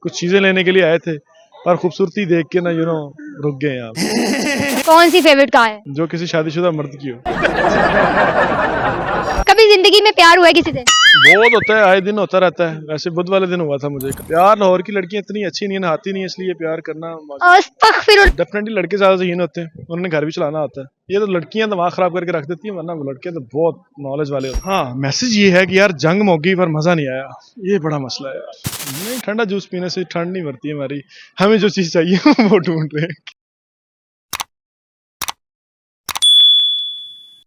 कुछ चीजें लेने के लिए आए थे, पर खूबसूरती देख के ना रुक गए यहाँ। कौन सी फेवरेट कार है? जो किसी शादीशुदा मर्द की हो। कभी जिंदगी में प्यार हुआ है किसी से? बहुत होता है, आए दिन होता रहता है। वैसे बुध वाले दिन हुआ था मुझे प्यार। लाहौर की लड़कियां इतनी अच्छी नहीं है, नहाती नहीं है, इसलिए प्यार करना अस्तगफिरुल्लाह। डेफिनेटली लड़के ज्यादा ज़हीन होते हैं, उन्होंने घर भी चलाना होता है। ये तो लड़कियां दिमाग खराब करके रख देती हैं, वरना लड़के तो बहुत नॉलेज वाले होते हैं। हाँ, मैसेज ये है कि यार जंग मोगी पर मजा नहीं आया, ये बड़ा मसला है यार। नहीं, ठंडा जूस पीने से ठंड नहीं बढ़ती है हमारी, हमें जो चीज चाहिए वो ढूंढ रहे हैं।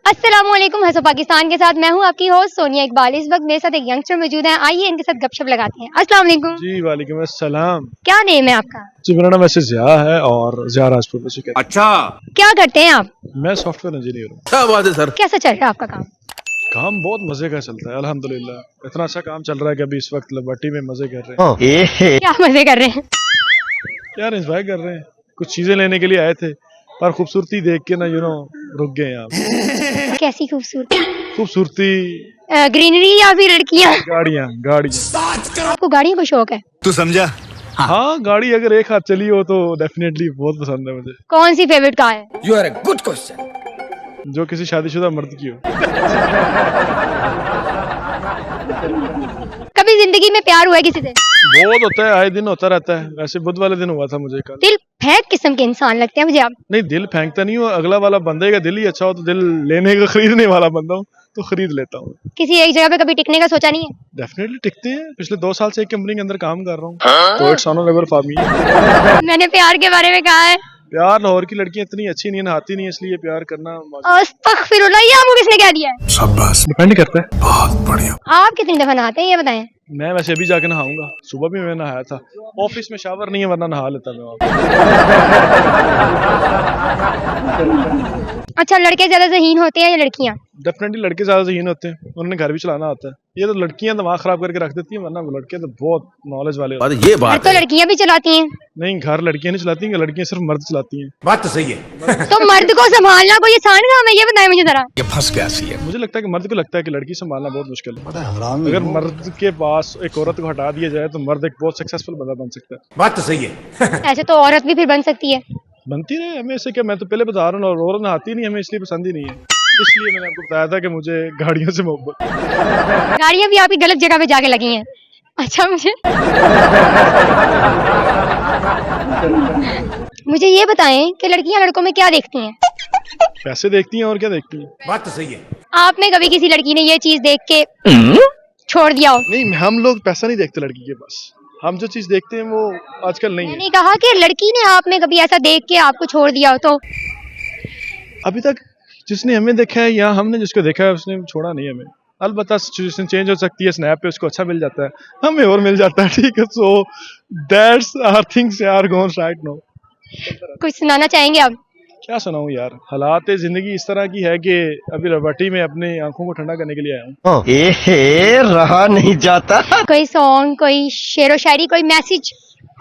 अस्सलामुअलैकुम, हंसो पाकिस्तान के साथ मैं हूं आपकी होस्ट सोनिया इकबाल। इस वक्त मेरे साथ एक यंगस्टर मौजूद है, आइए इनके साथ गपशप लगाते हैं। अस्सलाम वालेकुम। जी वालेकुम अस्सलाम। क्या नेम है आपका? जी मेरा नाम वैसे ज़िया है और ज़िया राजपूत वैसे कहते अच्छा, क्या करते हैं आप? हैं। मैं सॉफ्टवेयर इंजीनियर हूँ। क्या बात है सर। कैसा चल रहा है आपका काम? काम बहुत मजे का चलता है अल्हम्दुलिल्लाह। इतना अच्छा काम चल रहा है कि अभी इस वक्त लबट्टी में मजे कर रहे हैं। क्या मजे कर रहे हैं? यार एंजॉय कर रहे हैं। कुछ चीजें लेने के लिए आए थे, पर खूबसूरती देख के ना रुक गए यहाँ। कैसी खूबसूरती? खूबसूरती, ग्रीनरी या फिर लड़कियां? गाड़ियाँ। आपको गाड़ियों का शौक है? तू समझा? हाँ, गाड़ी अगर एक हाथ चली हो तो डेफिनेटली बहुत पसंद है मुझे। कौन सी फेवरेट कार है? You are a good question. जो किसी शादीशुदा मर्द की हो। कभी जिंदगी में प्यार हुआ है किसी से? बहुत होता है, आए दिन होता रहता है। वैसे बुध वाले दिन हुआ था मुझे कल। दिल फेंक किस्म के इंसान लगते हैं मुझे आप। नहीं, दिल फेंकता नहीं हूँ, अगला वाला बंदे का दिल ही अच्छा हो तो दिल लेने का खरीदने वाला बंदा हूँ तो खरीद लेता हूँ। किसी एक जगह पे कभी टिकने का सोचा नहीं है? डेफिनेटली टिकते हैं। पिछले 2 साल से एक कंपनी के अंदर काम कर रहा हूँ, तो इट्स ऑनरेबल फॉर मी। मैंने प्यार के बारे में कहा है। प्यार, लाहौर की लड़कियां इतनी अच्छी नहीं है, नहाती नहीं है, इसलिए प्यार करना अस्तगफिरुल्लाह, ये आपको किसने कह दिया है? शाबाश, डिपेंड करता है। बहुत बढ़िया। आप कितनी दफा नहाते हैं ये बताएं? मैं वैसे अभी जाके नहाऊंगा, सुबह भी मैं नहाया था। ऑफिस में शावर नहीं है, वरना नहा लेता मैं वहाँ पे। अच्छा, लड़के ज्यादा ज़हीन होते हैं या लड़कियां? डेफिनेटली लड़के ज्यादा ज़हीन होते हैं, उन्होंने घर भी चलाना होता है। ये तो लड़कियां दिमाग खराब करके रख देती हैं, वरना लड़के तो बहुत नॉलेज वाले होते हैं। ये घर बात तो है। लड़कियां भी चलाती हैं। नहीं, घर लड़कियां नहीं चलाती हैं, लड़कियां सिर्फ मर्द चलाती हैं। बात तो सही है। तो मर्द को संभालना कोई आसान काम है? ये बताएं मुझे जरा। ये फंस गया सी है। मुझे लगता है कि मर्द को लगता है कि लड़की संभालना बहुत मुश्किल है। बड़ा हरामी अगर मर्द के पास एक औरत को हटा दिया जाए तो मर्द एक बहुत सक्सेसफुल बंदा बन सकता है। बात तो सही है। ऐसे तो औरत भी फिर बन सकती है। बनती रहे, हमें ऐसे क्या, मैं तो पहले बता रहा हूँ, और औरत नहाती नहीं, हमें इसलिए पसंद ही नहीं है। इसलिए मैंने आपको बताया था कि मुझे गाड़ियों से मोहब्बत। गाड़ियां भी आपकी गलत जगह पे जाके लगी हैं। अच्छा, मुझे ये बताएं कि लड़कियां लड़कों में क्या देखती हैं? पैसे देखती हैं और क्या देखती हैं। बात तो सही है। आप में कभी किसी लड़की ने ये चीज देख के छोड़ दिया हो? नहीं, हम लोग पैसा नहीं देखते लड़की के पास, हम जो चीज देखते हैं वो आजकल नहीं है। मैंने कहा कि लड़की ने आप में कभी ऐसा देख के आपको छोड़ दिया हो तो? अभी तक जिसने हमें देखा है या हमने जिसको देखा है उसने छोड़ा नहीं हमें। अलबत्ता सिचुएशन चेंज हो सकती है, स्नैप पे उसको अच्छा मिल जाता है, हमें और मिल जाता है, ठीक है। So that's our things are going right now. कुछ सुनाना चाहेंगे आप? क्या सुनाऊं यार, हालात जिंदगी इस तरह की है कि अभी रबटी में अपनी आंखों को ठंडा करने के लिए आया हूँ। रहा नहीं जाता। कोई सॉन्ग, कोई शेरो शायरी, कोई मैसेज?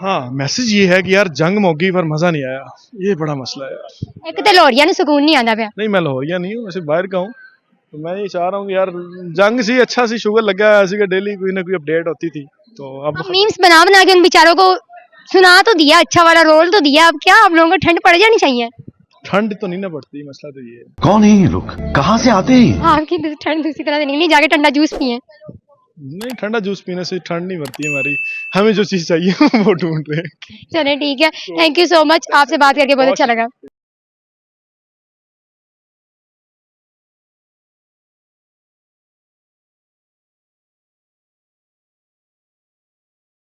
हाँ, मैसेज ये है कि यार जंग मोगी पर मजा नहीं आया, ये बड़ा मसला है यार। एक तो लाहौरिया ने सुकून नहीं आंदा पिया। नहीं, मैं लाहौरिया नहीं हूँ, वैसे बाहर का हूँ, तो मैं ये चाह रहा हूँ कि यार जंग सी अच्छा सी शुगर लगा है, ऐसी कि डेली कोई ना कोई अपडेट होती थी, तो अब मीम्स बना बना के उन बेचारों को सुना तो दिया, अच्छा वाला रोल तो दिया, अब क्या आप लोगों को ठंड पड़ जानी चाहिए? ठंड तो नहीं ना पड़ती, मसला तो ये है। कौन है ये लोग, कहाँ से आते हैं? आपकी ठंड दूसरी तरह से निकली, जाके ठंडा जूस पिए। नहीं, ठंडा जूस पीने से ठंड नहीं बढ़ती हमारी, हमें जो चीज चाहिए वो ढूंढ रहे हैं। चले ठीक है, थैंक यू सो मच, आपसे बात करके बहुत अच्छा लगा।